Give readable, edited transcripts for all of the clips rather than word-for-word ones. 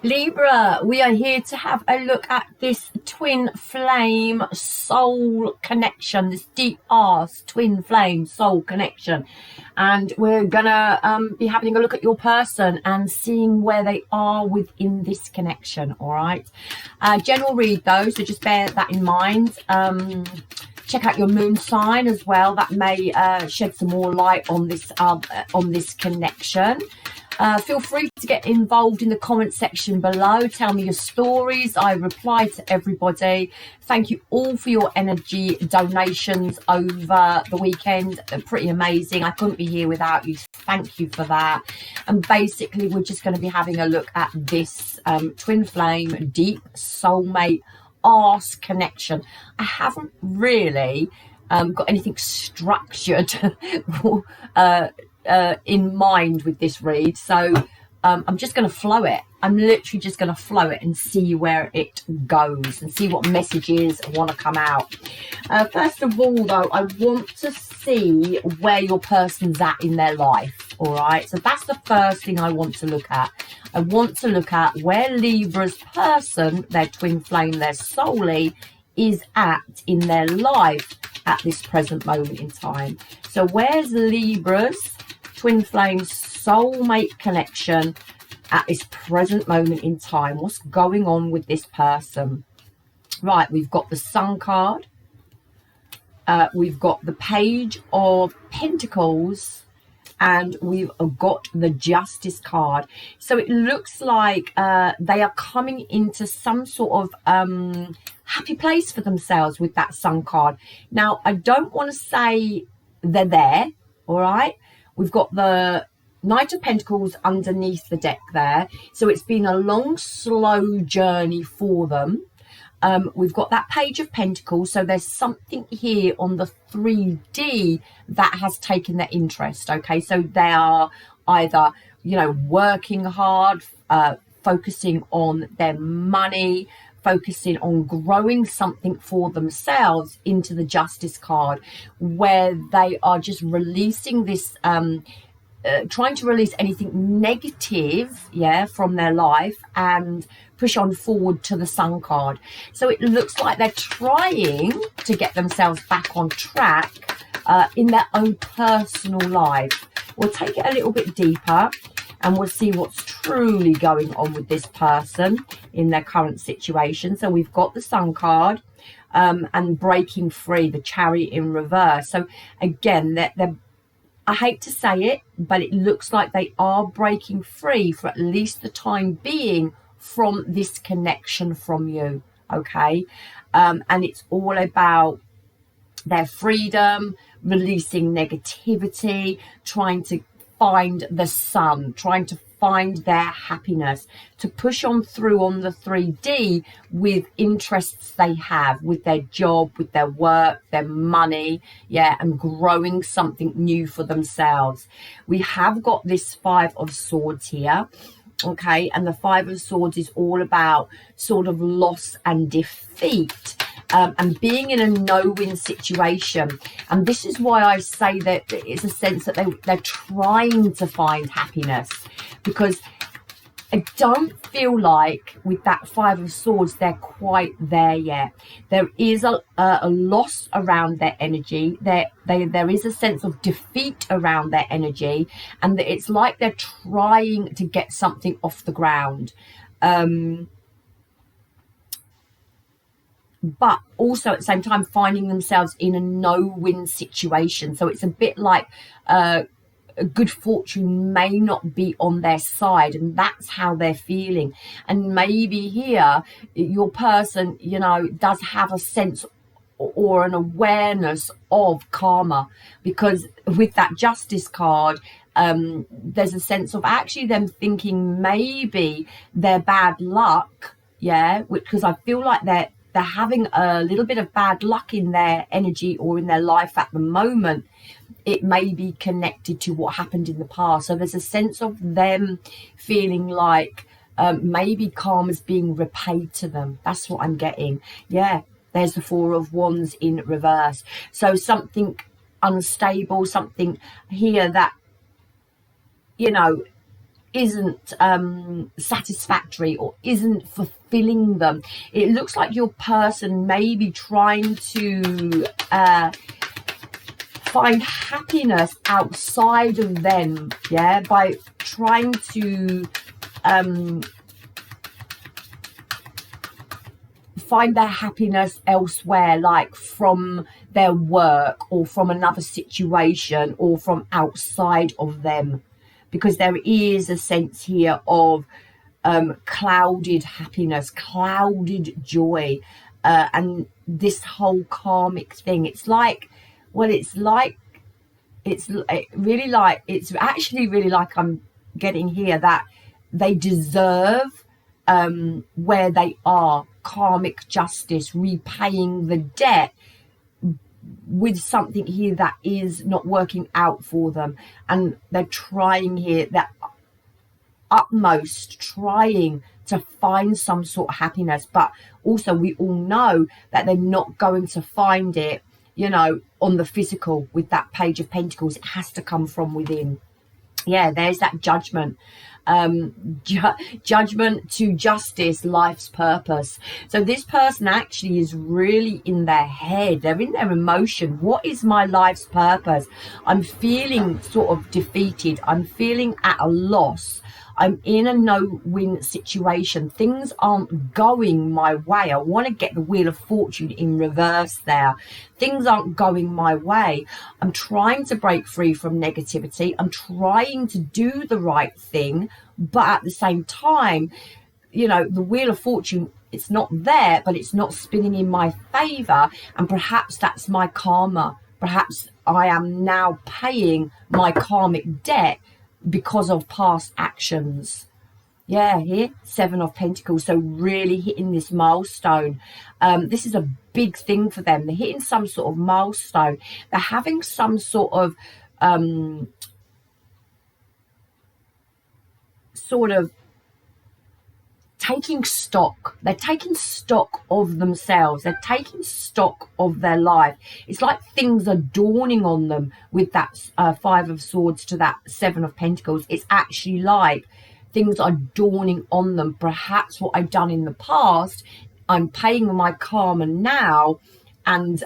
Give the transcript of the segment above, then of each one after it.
Libra, we are here to have a look at this twin flame soul connection, this deep arse twin flame soul connection. And we're gonna be having a look at your person and seeing where they are within this connection. All right, general read though, so just bear that in mind. Check out your moon sign as well. That may shed some more light on this connection. Feel free to get involved in the comment section below. Tell me your stories. I reply to everybody. Thank you all for your energy donations over the weekend. They're pretty amazing. I couldn't be here without you. Thank you for that. And basically, we're just going to be having a look at this twin flame, deep soulmate arse connection. I haven't really got anything structured in mind with this read, so I'm just going to flow it. I'm literally just going to flow it and see where it goes and see what messages want to come out. First of all though, I want to see where your person's at in their life. All right, so that's the first thing I want to look at. I want to look at where Libra's person, their twin flame, their soully, is at in their life at this present moment in time. So where's Libra's twin flame soulmate connection at this present moment in time? What's going on with this person? Right, we've got the Sun card. We've got the Page of Pentacles, and we've got the Justice card. So it looks like they are coming into some sort of happy place for themselves with that Sun card. Now, I don't want to say they're there, all right? We've got the Knight of Pentacles underneath the deck there. So it's been a long, slow journey for them. We've got that Page of Pentacles. So there's something here on the 3D that has taken their interest. Okay, so they are either, you know, working hard, focusing on their money, focusing on growing something for themselves, into the Justice card, where they are just releasing this, trying to release anything negative, yeah, from their life and push on forward to the Sun card. So it looks like they're trying to get themselves back on track in their own personal life. We'll take it a little bit deeper and we'll see what's truly going on with this person in their current situation. So we've got the Sun card and breaking free, the Chariot in reverse. So again, they're I hate to say it, but it looks like they are breaking free for at least the time being from this connection from you, okay? And it's all about their freedom, releasing negativity, trying to find the sun, trying to find their happiness, to push on through on the 3D with interests they have, with their job, with their work, their money, yeah, and growing something new for themselves. We have got this Five of Swords here, okay, and the Five of Swords is all about sort of loss and defeat. And being in a no-win situation. And this is why I say that it's a sense that they're trying to find happiness, because I don't feel like with that Five of Swords they're quite there yet. There is a loss around their energy. There is a sense of defeat around their energy, and that it's like they're trying to get something off the ground. But also at the same time finding themselves in a no-win situation. So it's a bit like good fortune may not be on their side, and that's how they're feeling. And maybe here your person, you know, does have a sense or an awareness of karma, because with that Justice card, there's a sense of actually them thinking maybe their bad luck, yeah, because I feel like they're having a little bit of bad luck in their energy or in their life at the moment. It may be connected to what happened in the past. So there's a sense of them feeling like maybe karma's being repaid to them. That's what I'm getting. Yeah, there's the Four of Wands in reverse. So something unstable, something here that, you know, isn't satisfactory or isn't fulfilling them. It looks like your person may be trying to find happiness outside of them, yeah, by trying to find their happiness elsewhere, like from their work or from another situation or from outside of them, because there is a sense here of clouded happiness, clouded joy, and this whole karmic thing. It's like, well, it's actually really like I'm getting here that they deserve where they are, karmic justice, repaying the debt with something here that is not working out for them, and they're trying here, that utmost trying to find some sort of happiness, but also we all know that they're not going to find it, you know, on the physical. With that Page of Pentacles, it has to come from within. Yeah, there's that judgment. Judgment to justice, life's purpose. So this person actually is really in their head, they're in their emotion. What is my life's purpose? I'm feeling sort of defeated, I'm feeling at a loss, I'm in a no-win situation, things aren't going my way. I want to get the Wheel of Fortune in reverse there. Things aren't going my way. I'm trying to break free from negativity. I'm trying to do the right thing, but at the same time, you know, the Wheel of Fortune, it's not there, but it's not spinning in my favor, and perhaps that's my karma. Perhaps I am now paying my karmic debt because of past actions. Yeah, here, Seven of Pentacles. So really hitting this milestone. This is a big thing for them. They're hitting some sort of milestone. They're having some sort of taking stock. They're taking stock of themselves. They're taking stock of their life. It's like things are dawning on them with that Five of Swords to that Seven of Pentacles. It's actually like things are dawning on them. Perhaps what I've done in the past, I'm paying my karma now, and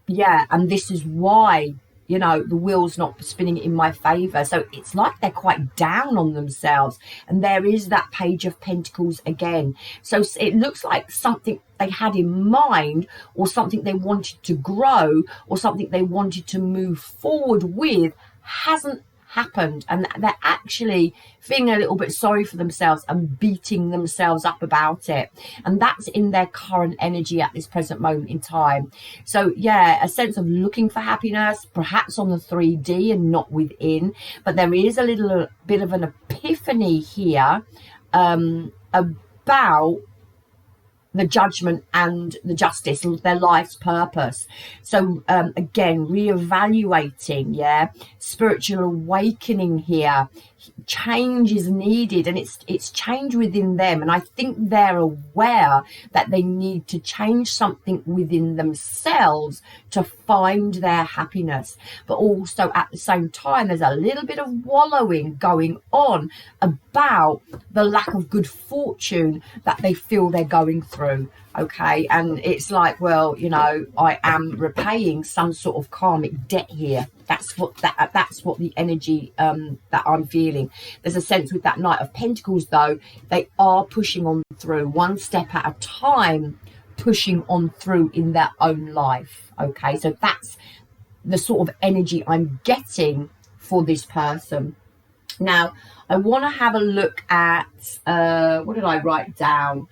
yeah, and this is why, you know, the wheel's not spinning in my favor. So it's like they're quite down on themselves, and there is that Page of Pentacles again. So it looks like something they had in mind, or something they wanted to grow, or something they wanted to move forward with hasn't happened, and they're actually feeling a little bit sorry for themselves and beating themselves up about it, and that's in their current energy at this present moment in time. So yeah, a sense of looking for happiness, perhaps on the 3D and not within, but there is a little bit of an epiphany here about the judgment and the justice, their life's purpose. So again, reevaluating, yeah, spiritual awakening here. Change is needed, and it's change within them, and I think they're aware that they need to change something within themselves to find their happiness. But also at the same time, there's a little bit of wallowing going on about the lack of good fortune that they feel they're going through. Okay, and it's like, well, you know, I am repaying some sort of karmic debt here. That's what the energy that I'm feeling. There's a sense with that Knight of Pentacles, though, they are pushing on through, one step at a time, pushing on through in their own life. Okay, so that's the sort of energy I'm getting for this person. Now, I want to have a look at what did I write down?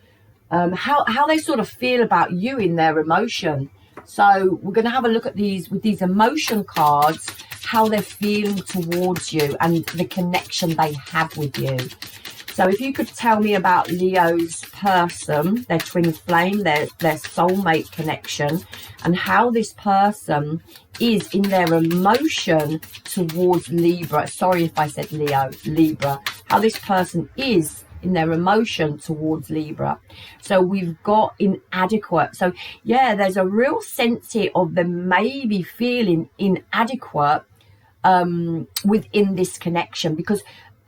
How they sort of feel about you in their emotion. So we're going to have a look at these with these emotion cards, how they're feeling towards you and the connection they have with you. So if you could tell me about Leo's person, their twin flame, their soulmate connection, and how this person is in their emotion towards Libra. Sorry if I said Leo, Libra. How this person is in their emotion towards Libra. So we've got inadequate. So yeah, there's a real sense here of them maybe feeling inadequate within this connection, because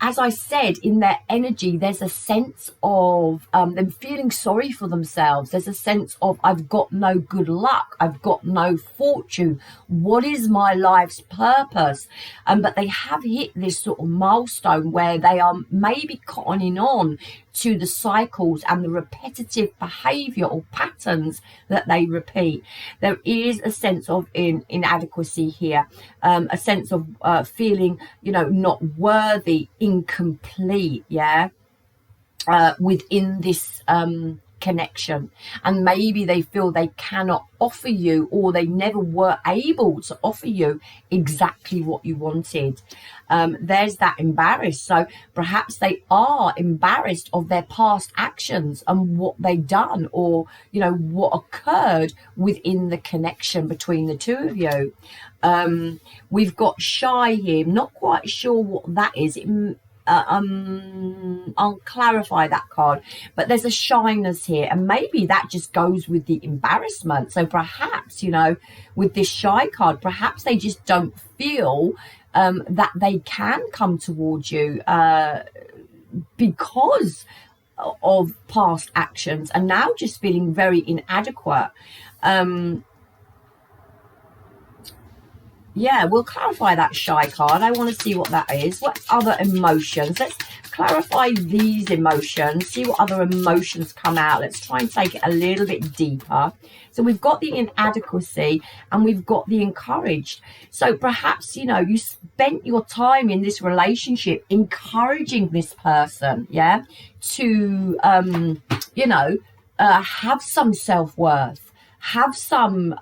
as I said, in their energy, there's a sense of them feeling sorry for themselves. There's a sense of, I've got no good luck. I've got no fortune. What is my life's purpose? But they have hit this sort of milestone where they are maybe cottoning on to the cycles and the repetitive behavior or patterns that they repeat. There is a sense of inadequacy here, a sense of feeling, you know, not worthy, incomplete, yeah, within this connection. And maybe they feel they cannot offer you, or they never were able to offer you exactly what you wanted. There's that embarrassed. So perhaps they are embarrassed of their past actions and what they've done, or, you know, what occurred within the connection between the two of you. We've got shy here. I'm not quite sure what that is. I'll clarify that card, but there's a shyness here, and maybe that just goes with the embarrassment. So perhaps, you know, with this shy card, perhaps they just don't feel that they can come towards you because of past actions, and now just feeling very inadequate. Yeah, we'll clarify that shy card. I want to see what that is. What other emotions? Let's clarify these emotions, see what other emotions come out. Let's try and take it a little bit deeper. So we've got the inadequacy and we've got the encouraged. So perhaps, you know, you spent your time in this relationship encouraging this person, yeah, to, you know, have some self-worth, have some...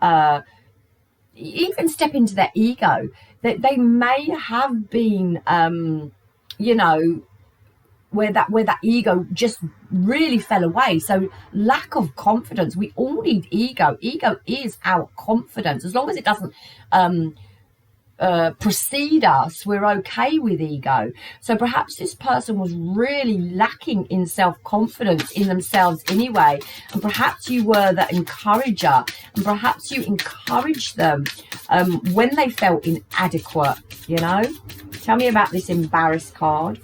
even step into their ego, that they may have been, you know, where that ego just really fell away. So lack of confidence. We all need ego. Ego is our confidence. As long as it doesn't precede us, we're okay with ego. So perhaps this person was really lacking in self-confidence in themselves anyway, and perhaps you were the encourager, and perhaps you encouraged them when they felt inadequate, you know. Tell me about this embarrassed card.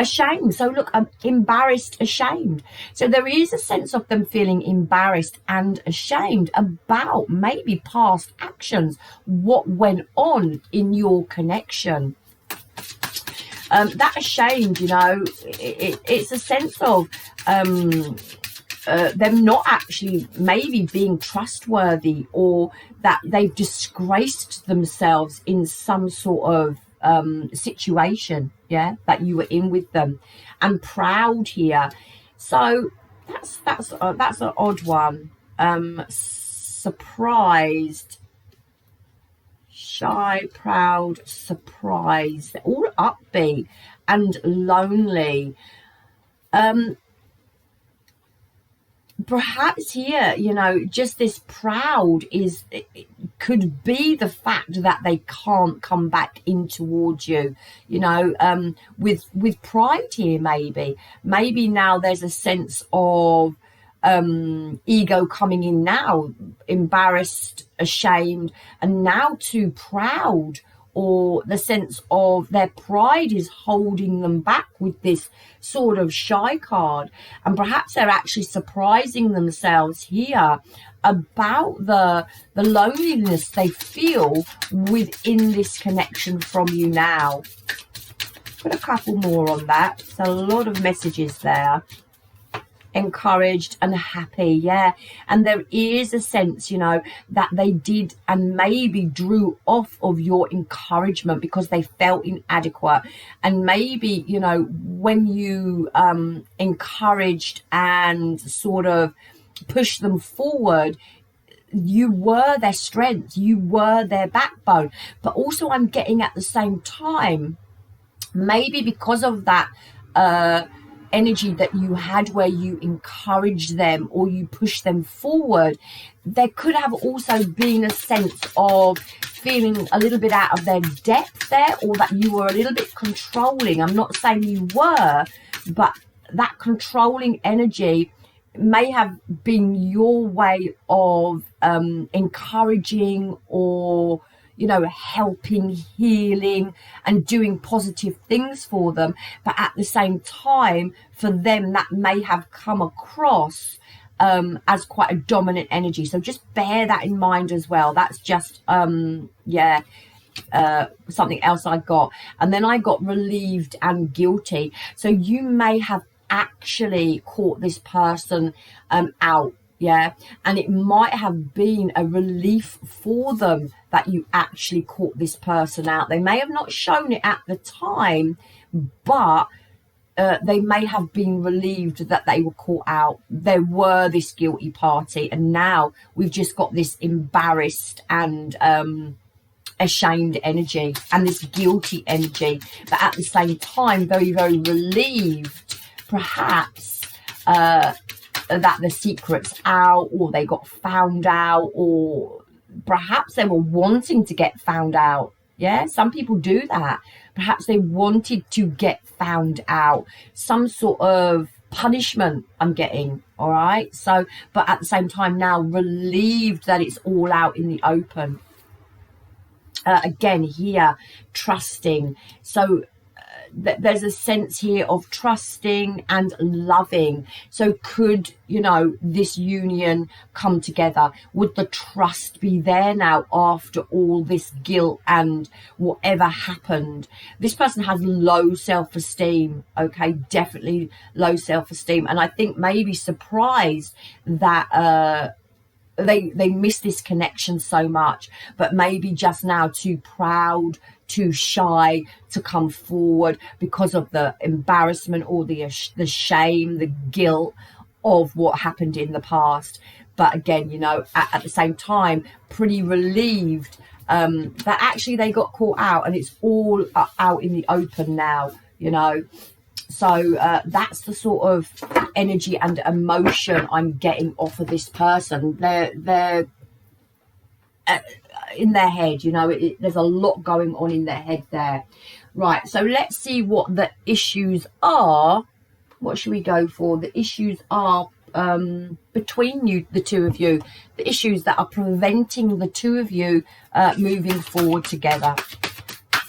Ashamed. So look, I'm embarrassed, ashamed. So there is a sense of them feeling embarrassed and ashamed about maybe past actions, what went on in your connection. That ashamed, you know, it's a sense of them not actually maybe being trustworthy, or that they've disgraced themselves in some sort of situation, yeah, that you were in with them. And proud here. So that's an odd one. Surprised, shy, proud, surprised, all upbeat and lonely. Perhaps here, you know, just this proud is, it could be the fact that they can't come back in towards you, you know, with pride here. Maybe now there's a sense of ego coming in now, embarrassed, ashamed, and now too proud, or the sense of their pride is holding them back with this sort of shy card. And perhaps they're actually surprising themselves here about the loneliness they feel within this connection from you now. Put a couple more on that. So a lot of messages there. Encouraged and happy, yeah. And there is a sense, you know, that they did and maybe drew off of your encouragement because they felt inadequate. And maybe, you know, when you encouraged and sort of pushed them forward, you were their strength, you were their backbone. But also I'm getting at the same time, maybe because of that energy that you had where you encouraged them or you pushed them forward, there could have also been a sense of feeling a little bit out of their depth there, or that you were a little bit controlling. I'm not saying you were, but that controlling energy may have been your way of encouraging, or, you know, helping, healing and doing positive things for them. But at the same time, for them, that may have come across as quite a dominant energy. So just bear that in mind as well. That's just, yeah, something else I got. And then I got relieved and guilty. So you may have actually caught this person out. Yeah, and it might have been a relief for them that you actually caught this person out. They may have not shown it at the time, but they may have been relieved that they were caught out. There were this guilty party, and now we've just got this embarrassed and ashamed energy and this guilty energy, but at the same time very, very relieved, perhaps, that the secret's out, or they got found out, or perhaps they were wanting to get found out. Yeah, some people do that. Perhaps they wanted to get found out. Some sort of punishment I'm getting, all right? So, but at the same time now relieved that it's all out in the open. Again, here, trusting. So there's a sense here of trusting and loving. So could, you know, this union come together? Would the trust be there now after all this guilt and whatever happened? This person has low self-esteem, okay? Definitely low self-esteem. And I think maybe surprised that they miss this connection so much, but maybe just now too proud, too shy to come forward because of the embarrassment or the shame, the guilt of what happened in the past. But again, you know, at the same time, pretty relieved that actually they got caught out and it's all out in the open now, you know. So that's the sort of energy and emotion I'm getting off of this person. They're in their head, you know, there's a lot going on in their head there. Right, so let's see what the issues are. What should we go for? The issues are between you, the two of you, the issues that are preventing the two of you moving forward together.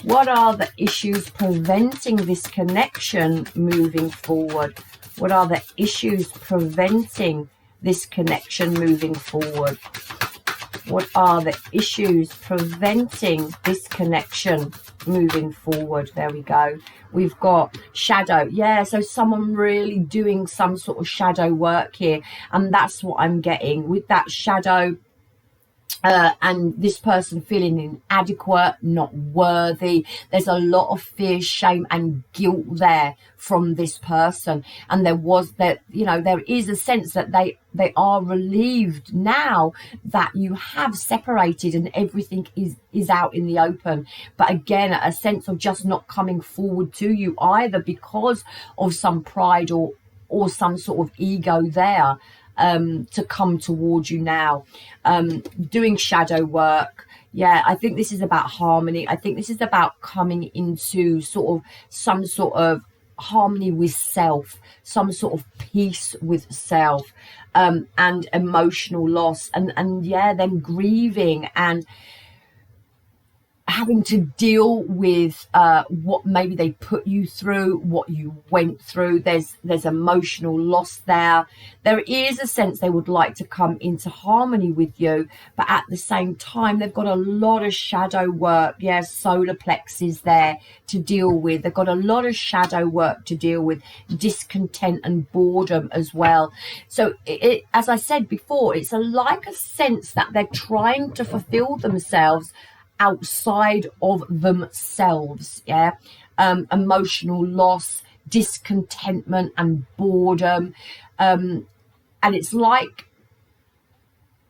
What are the issues preventing this connection moving forward? What are the issues preventing this connection moving forward? What are the issues preventing this connection moving forward? There we go. We've got shadow. Yeah, so someone really doing some sort of shadow work here. And that's what I'm getting with that shadow. And this person feeling inadequate, not worthy. There's a lot of fear, shame and guilt there from this person. And there is a sense that they are relieved now that you have separated and everything is out in the open. But again, a sense of just not coming forward to you either because of some pride or some sort of ego there. To come towards you now, doing shadow work. Yeah, I think this is about harmony. I think this is about coming into sort of some sort of harmony with self, some sort of peace with self, and emotional loss, and yeah, then grieving and having to deal with what maybe they put you through, what you went through. There's emotional loss there. There is a sense they would like to come into harmony with you, but at the same time they've got a lot of shadow work. Yeah, solar plexus there to deal with. They've got a lot of shadow work to deal with, discontent and boredom as well. So it as I said before, it's like a sense that they're trying to fulfill themselves outside of themselves. Yeah, emotional loss, discontentment and boredom, and it's like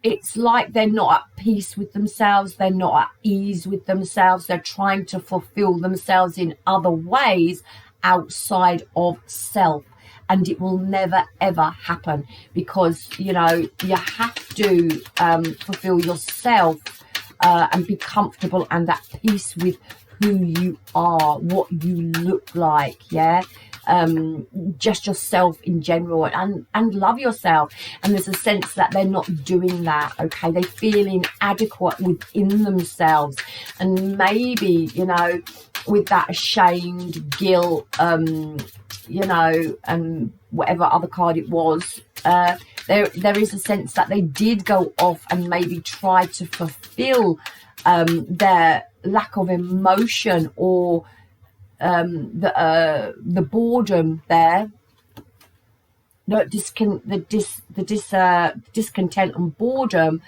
they're not at peace with themselves, they're not at ease with themselves, they're trying to fulfill themselves in other ways outside of self. And it will never ever happen, because you know you have to fulfill yourself and be comfortable and at peace with who you are, what you look like. Yeah, just yourself in general, and love yourself. And there's a sense that they're not doing that. Okay, they feel inadequate within themselves, and maybe, you know, with that ashamed, guilt, you know, and whatever other card it was, there is a sense that they did go off and maybe try to fulfill their lack of emotion, or the boredom there, the discontent and boredom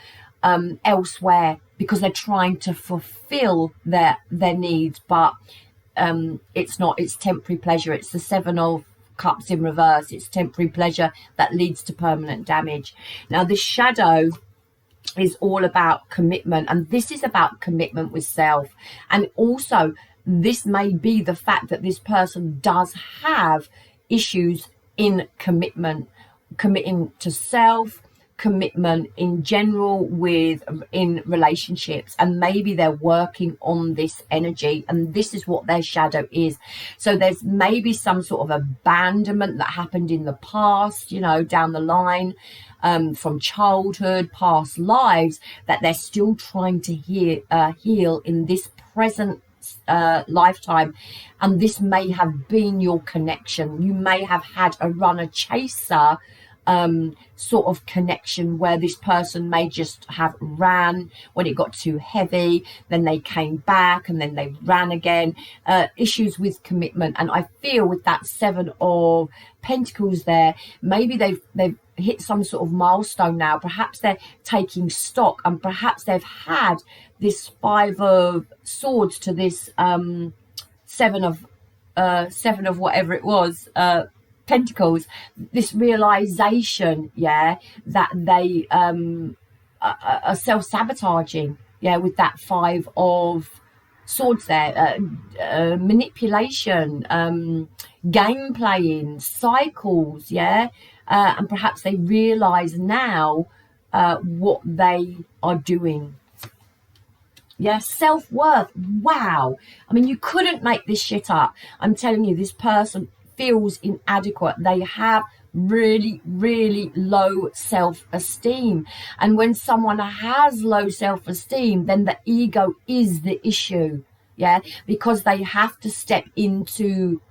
elsewhere, because they're trying to fulfill their needs, but it's not. It's temporary pleasure. It's the Seven of Cups in reverse. It's temporary pleasure that leads to permanent damage. Now, this shadow is all about commitment, and this is about commitment with self. And also, this may be the fact that this person does have issues in committing to self, commitment in general in relationships, and maybe they're working on this energy, and this is what their shadow is. So there's maybe some sort of abandonment that happened in the past, you know, down the line, from childhood, past lives, that they're still trying to heal in this present lifetime. And this may have been your connection. You may have had a runner chaser sort of connection, where this person may just have ran when it got too heavy, then they came back, and then they ran again. Issues with commitment. And I feel with that Seven of Pentacles there, maybe they've hit some sort of milestone now. Perhaps they're taking stock, and perhaps they've had this Five of Swords to this seven of whatever it was, Pentacles, this realization, yeah, that they are self-sabotaging, yeah, with that Five of Swords there. Manipulation, game playing, cycles, yeah, and perhaps they realize now what they are doing. Yeah, self-worth. Wow. I mean, you couldn't make this shit up. I'm telling you, this person feels inadequate. They have really, really low self-esteem. And when someone has low self-esteem, then the ego is the issue. Yeah, because they have to step into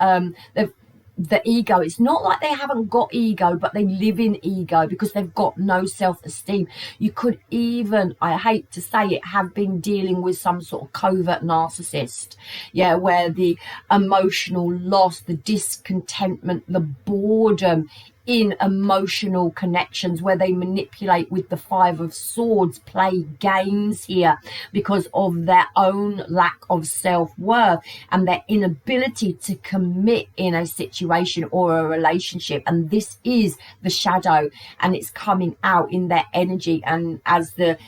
the ego. It's not like they haven't got ego, but they live in ego because they've got no self-esteem. You could even, I hate to say it, have been dealing with some sort of covert narcissist, yeah, where the emotional loss, the discontentment, the boredom in emotional connections, where they manipulate with the Five of Swords, play games here because of their own lack of self-worth and their inability to commit in a situation or a relationship. And this is the shadow, and it's coming out in their energy, and as the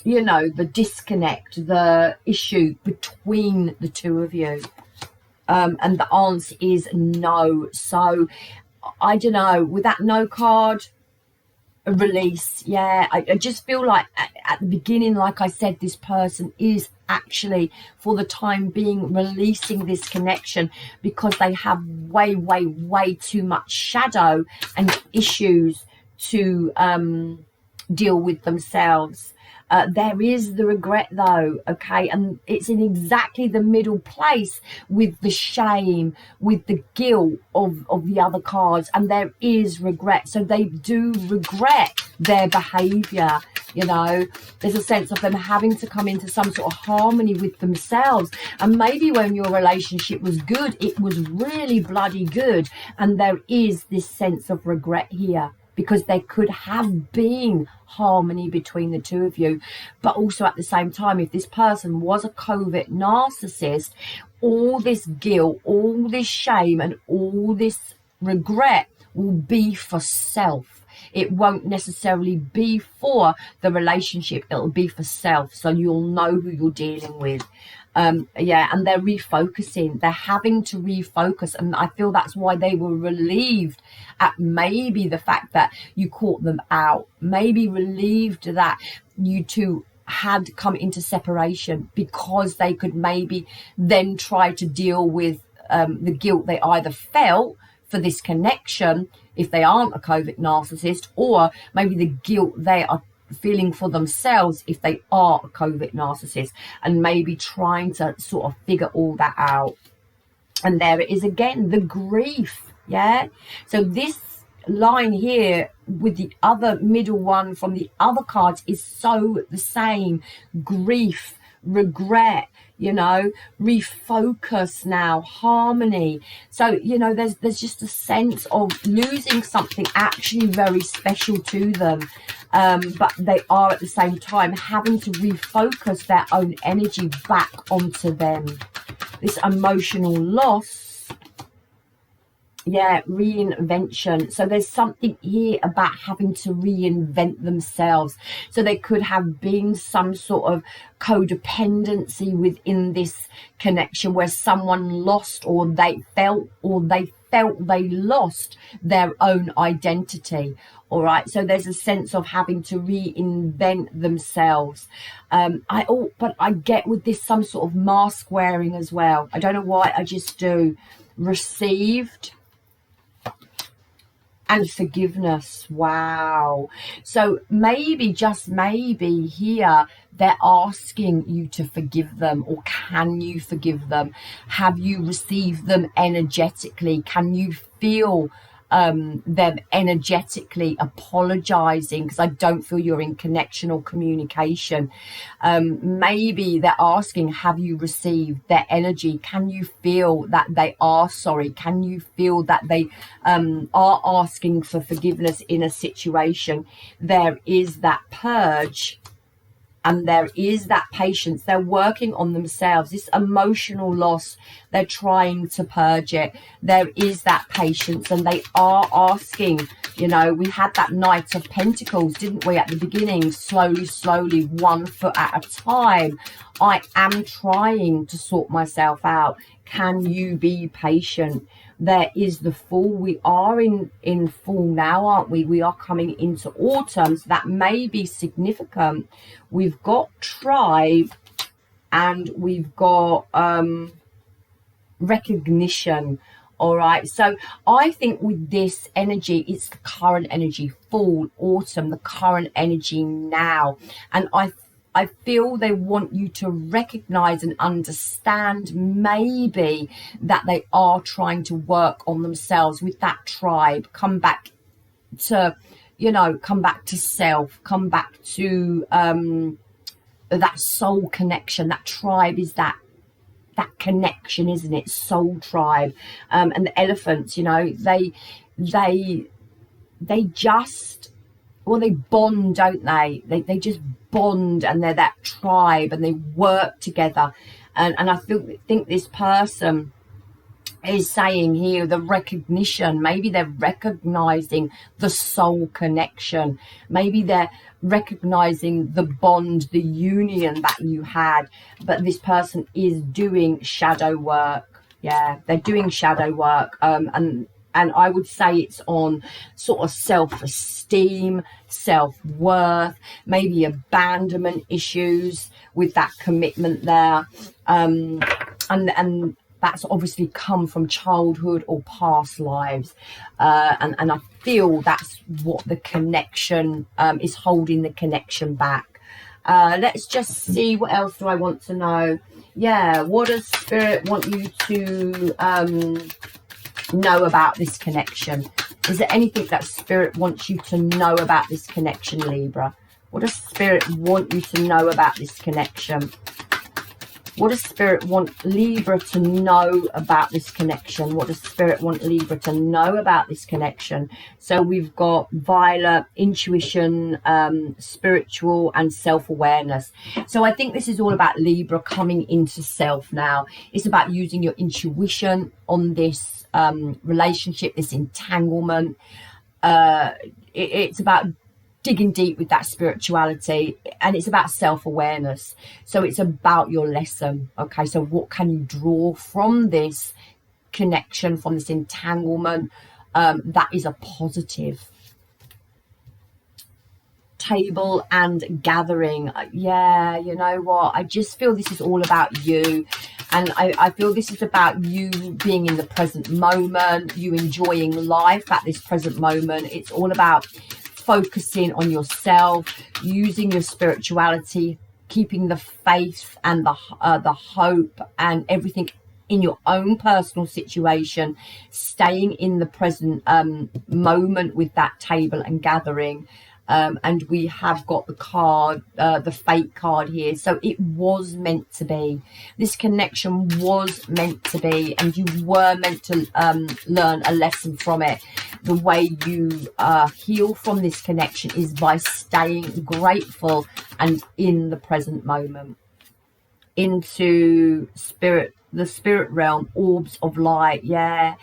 you know, the disconnect, the issue between the two of you. And the answer is no. So I don't know, with that no card, a release, yeah, I just feel like at the beginning, like I said, this person is actually for the time being releasing this connection because they have way too much shadow and issues to deal with themselves. There is the regret though, okay, and it's in exactly the middle place with the shame, with the guilt of the other cards, and there is regret. So they do regret their behavior, you know. There's a sense of them having to come into some sort of harmony with themselves, and maybe when your relationship was good, it was really bloody good, and there is this sense of regret here, because there could have been harmony between the two of you. But also at the same time, if this person was a covert narcissist, all this guilt, all this shame, and all this regret will be for self. It won't necessarily be for the relationship. It'll be for self. So you'll know who you're dealing with. Yeah, and they're refocusing. They're having to refocus. And I feel that's why they were relieved at maybe the fact that you caught them out. Maybe relieved that you two had come into separation, because they could maybe then try to deal with the guilt they either felt for this connection if they aren't a covert narcissist, or maybe the guilt they are feeling for themselves if they are a covert narcissist, and maybe trying to sort of figure all that out. And there it is again, the grief. Yeah, so this line here with the other middle one from the other cards is so the same. Grief, regret, you know, refocus now, harmony. So, you know, there's just a sense of losing something actually very special to them, but they are at the same time having to refocus their own energy back onto them. This emotional loss. Yeah, reinvention. So there's something here about having to reinvent themselves. So there could have been some sort of codependency within this connection where someone lost, or they felt they lost their own identity. All right, so there's a sense of having to reinvent themselves. But I get with this some sort of mask wearing as well. I don't know why, I just do. Received and forgiveness. Wow. So maybe, just maybe here, they're asking you to forgive them, or can you forgive them? Have you received them energetically? Can you feel them energetically apologizing? Because I don't feel you're in connection or communication. Maybe they're asking, have you received their energy? Can you feel that they are sorry? Can you feel that they are asking for forgiveness in a situation? There is that purge. And there is that patience. They're working on themselves. This emotional loss, they're trying to purge it. There is that patience, and they are asking, you know, we had that Knight of Pentacles, didn't we, at the beginning? Slowly, slowly, 1 foot at a time. I am trying to sort myself out. Can you be patient? There is the Fool. We are in fall now, aren't we? We are coming into autumn, so that may be significant. We've got Tribe, and we've got Recognition. All right, so I think with this energy, it's the current energy, fall, autumn, the current energy now. And I feel they want you to recognize and understand maybe that they are trying to work on themselves with that Tribe. Come back to, you know, come back to self, come back to that soul connection. That Tribe is that connection, isn't it? Soul Tribe. And the elephants, you know, they just, well, they bond, don't they? They just bond, and they're that tribe, and they work together. And I think this person is saying here, the recognition, maybe they're recognizing the soul connection. Maybe they're recognizing the bond, the union that you had. But this person is doing shadow work. Yeah, they're doing shadow work. And I would say it's on sort of self-esteem, self-worth, maybe abandonment issues with that commitment there. And that's obviously come from childhood or past lives. And I feel that's what the connection is holding the connection back. Let's just see, what else do I want to know? Yeah, what does Spirit want you to know about this connection? Is there anything that Spirit wants you to know about this connection, Libra? What does Spirit want you to know about this connection? What does Spirit want Libra to know about this connection? What does Spirit want Libra to know about this connection? So we've got Violet, intuition, spiritual, and self-awareness. So I think this is all about Libra coming into self now. It's about using your intuition on this relationship, this entanglement. It's about digging deep with that spirituality, and it's about self-awareness. So it's about your lesson. Okay, so what can you draw from this connection, from this entanglement, that is a positive? Table and gathering. Yeah, you know what, I just feel this is all about you. And I feel this is about you being in the present moment, you enjoying life at this present moment. It's all about focusing on yourself, using your spirituality, keeping the faith and the hope and everything in your own personal situation, staying in the present moment with that table and gathering. And we have got the card, the fate card here. So it was meant to be. This connection was meant to be, and you were meant to learn a lesson from it. The way you heal from this connection is by staying grateful and in the present moment. Into spirit, the spirit realm, orbs of light. Yeah,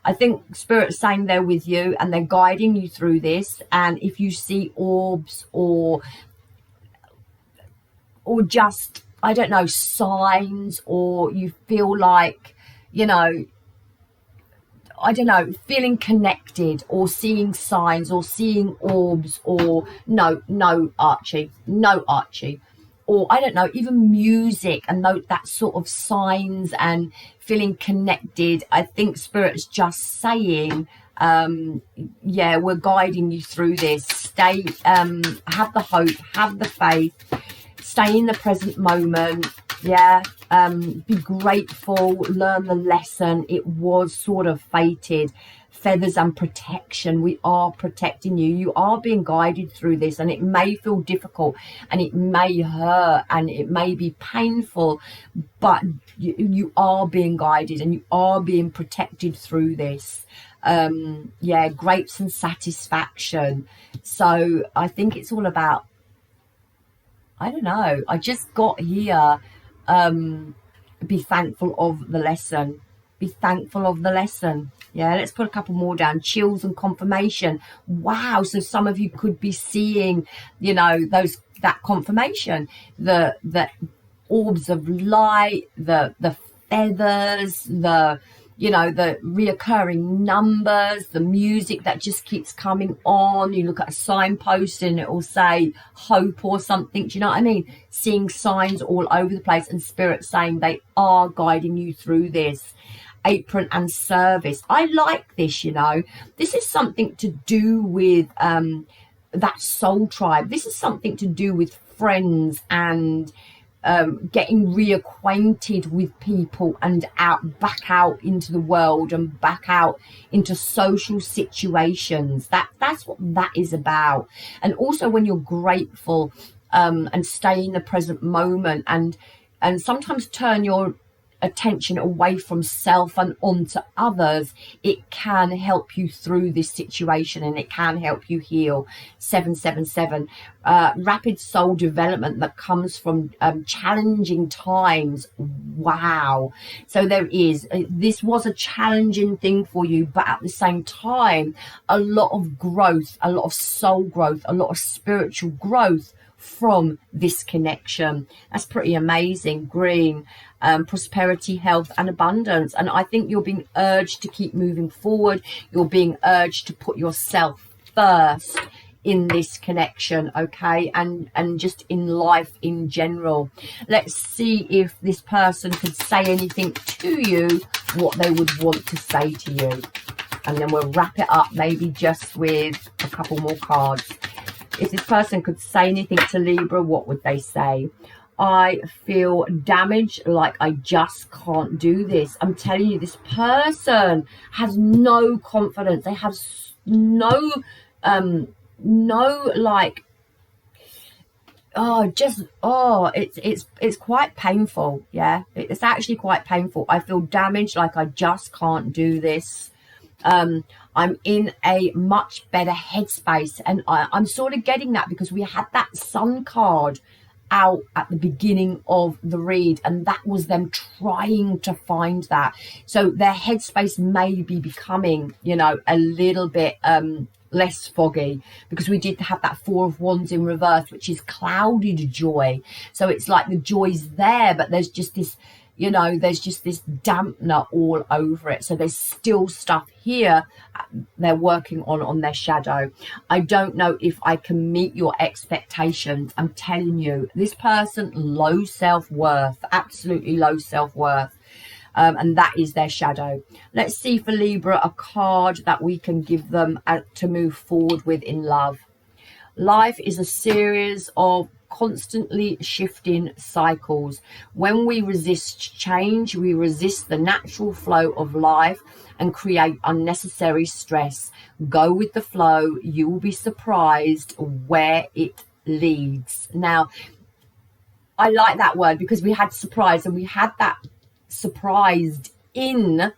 I think Spirit's saying they're with you and they're guiding you through this. And if you see orbs or just, I don't know, signs, or you feel like, you know, I don't know, feeling connected or seeing signs or seeing orbs, or no Archie, or I don't know, even music, and note that sort of signs and feeling connected. I think Spirit's just saying, yeah, we're guiding you through this. Stay, have the hope, have the faith, stay in the present moment. Yeah, be grateful, learn the lesson. It was sort of fated. Feathers and protection. We are protecting you. You are being guided through this, and it may feel difficult and it may hurt and it may be painful, but you are being guided and you are being protected through this. Yeah, grapes and satisfaction. So I think it's all about, I don't know, I just got here, be thankful of the lesson. Be thankful of the lesson. Yeah, let's put a couple more down. Chills and confirmation. Wow, so some of you could be seeing, you know, that confirmation, the orbs of light, the feathers, the, you know, the reoccurring numbers, the music that just keeps coming on. You look at a signpost and it will say hope or something. Do you know what I mean? Seeing signs all over the place, and Spirit saying they are guiding you through this. Apron and service. I like this, you know. This is something to do with that soul tribe. This is something to do with friends and getting reacquainted with people and back out into the world and back out into social situations. That's what that is about. And also when you're grateful and stay in the present moment and sometimes turn your attention away from self and onto others, it can help you through this situation and it can help you heal. 777, rapid soul development that comes from challenging times. Wow. So this was a challenging thing for you, but at the same time, a lot of growth, a lot of soul growth, a lot of spiritual growth from this connection. That's pretty amazing. Green, prosperity, health and abundance. And I think you're being urged to keep moving forward. You're being urged to put yourself first in this connection, okay, and just in life in general. Let's see if this person could say anything to you, what they would want to say to you, and then we'll wrap it up maybe just with a couple more cards. If this person could say anything to Libra, what would they say? I feel damaged, like I just can't do this. I'm telling you, this person has no confidence. They have no like, it's quite painful. Yeah, it's actually quite painful. I feel damaged, like I just can't do this. I'm in a much better headspace, and I'm sort of getting that because we had that Sun card out at the beginning of the read, and that was them trying to find that. So their headspace may be becoming, you know, a little bit less foggy, because we did have that Four of Wands in reverse, which is clouded joy. So it's like the joy's there, but there's just this, you know, there's just this dampener all over it. So there's still stuff here they're working on their shadow. I don't know if I can meet your expectations. I'm telling you, this person, low self-worth, absolutely low self-worth. and that is their shadow. Let's see for Libra a card that we can give them to move forward with in love. Life is a series of constantly shifting cycles. When we resist change, we resist the natural flow of life and create unnecessary stress. Go with the flow. You will be surprised where it leads. Now, I like that word because we had surprise, and we had that surprised in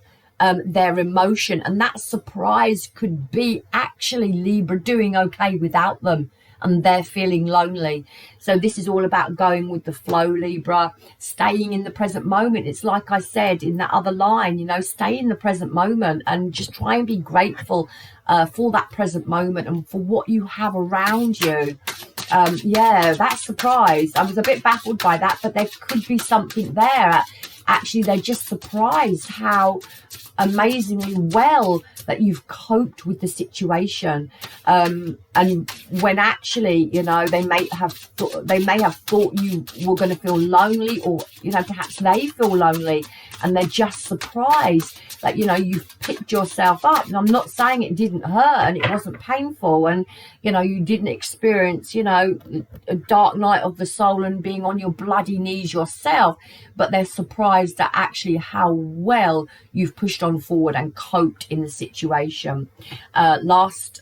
their emotion, and that surprise could be actually Libra doing okay without them, and they're feeling lonely. So this is all about going with the flow, Libra, staying in the present moment. It's like I said in that other line, you know, stay in the present moment and just try and be grateful for that present moment and for what you have around you. Yeah, that surprise, I was a bit baffled by that, but there could be something there. Actually, they're just surprised how amazingly well that you've coped with the situation, and when actually, you know, they may have thought you were going to feel lonely, or, you know, perhaps they feel lonely, and they're just surprised that, you know, you've picked yourself up. And I'm not saying it didn't hurt and it wasn't painful, and, you know, you didn't experience, you know, a dark night of the soul and being on your bloody knees yourself, but they're surprised at actually how well you've pushed on forward and coped in the situation. Last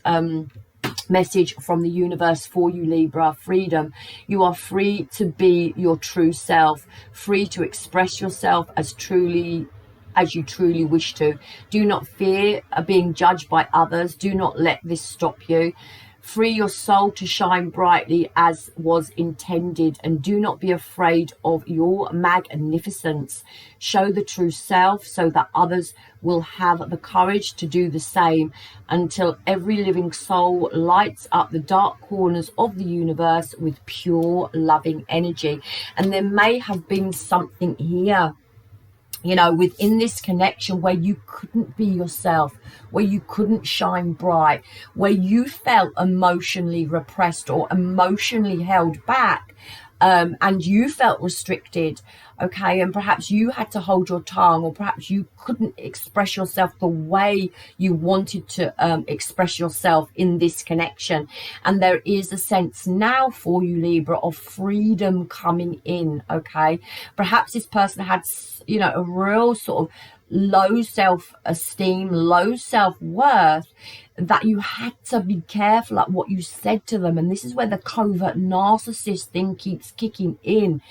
message from the universe for you, Libra: freedom. You are free to be your true self, free to express yourself as you truly wish to. Do not fear being judged by others. Do not let this stop you. Free your soul to shine brightly as was intended, and do not be afraid of your magnificence. Show the true self so that others will have the courage to do the same, until every living soul lights up the dark corners of the universe with pure loving energy. And there may have been something here, you know, within this connection where you couldn't be yourself, where you couldn't shine bright, where you felt emotionally repressed or emotionally held back, and you felt restricted, okay, and perhaps you had to hold your tongue, or perhaps you couldn't express yourself the way you wanted to express yourself in this connection. And there is a sense now for you, Libra, of freedom coming in, okay. Perhaps this person had, you know, a real sort of low self-esteem, low self-worth, that you had to be careful at what you said to them. And this is where the covert narcissist thing keeps kicking in.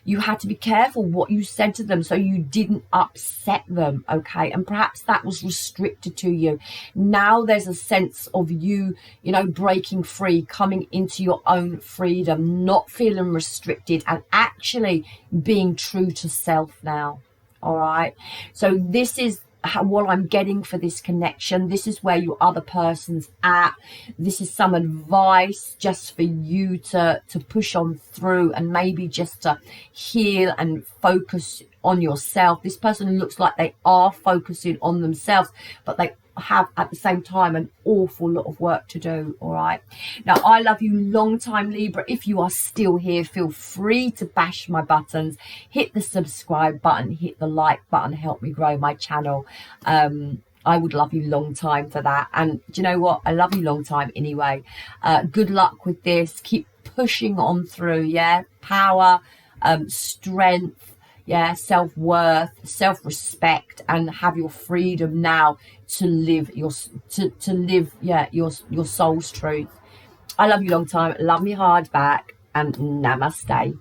You had to be careful what you said to them so you didn't upset them, okay? And perhaps that was restricted to you. Now there's a sense of you, you know, breaking free, coming into your own freedom, not feeling restricted, and actually being true to self now. All right, so this is what I'm getting for this connection. This is where your other person's at. This is some advice just for you to push on through, and maybe just to heal and focus on yourself. This person looks like they are focusing on themselves, but they have at the same time an awful lot of work to do. All right, now I love you long time, Libra. If you are still here, feel free to bash my buttons, hit the subscribe button, hit the like button, help me grow my channel. I would love you long time for that. And do you know what, I love you long time anyway. Good luck with this, keep pushing on through. Yeah, power, strength, yeah, self-worth, self-respect, and have your freedom now to live your soul's truth. I love you long time, love me hard back, and namaste.